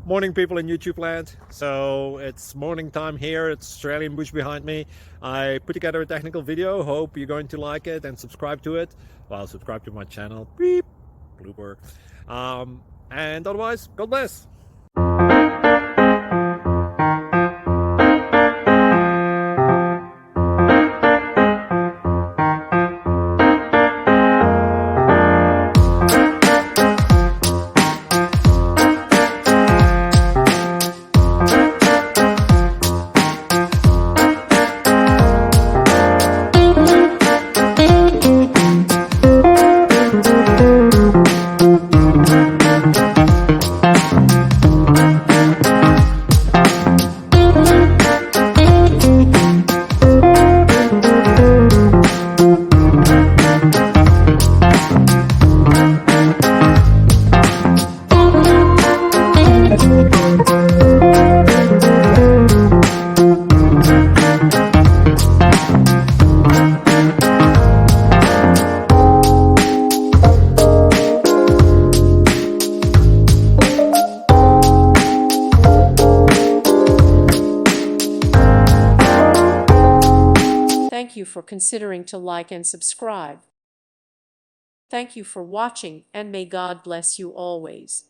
Morning, people in YouTube land. So it's morning time here. It's Australian bush behind me. I put together a technical video. Hope you're going to like it and subscribe to it. Well, subscribe to my channel. Beep, blooper. And otherwise, God bless. Thank you for considering to like and subscribe. Thank you for watching, and may God bless you always.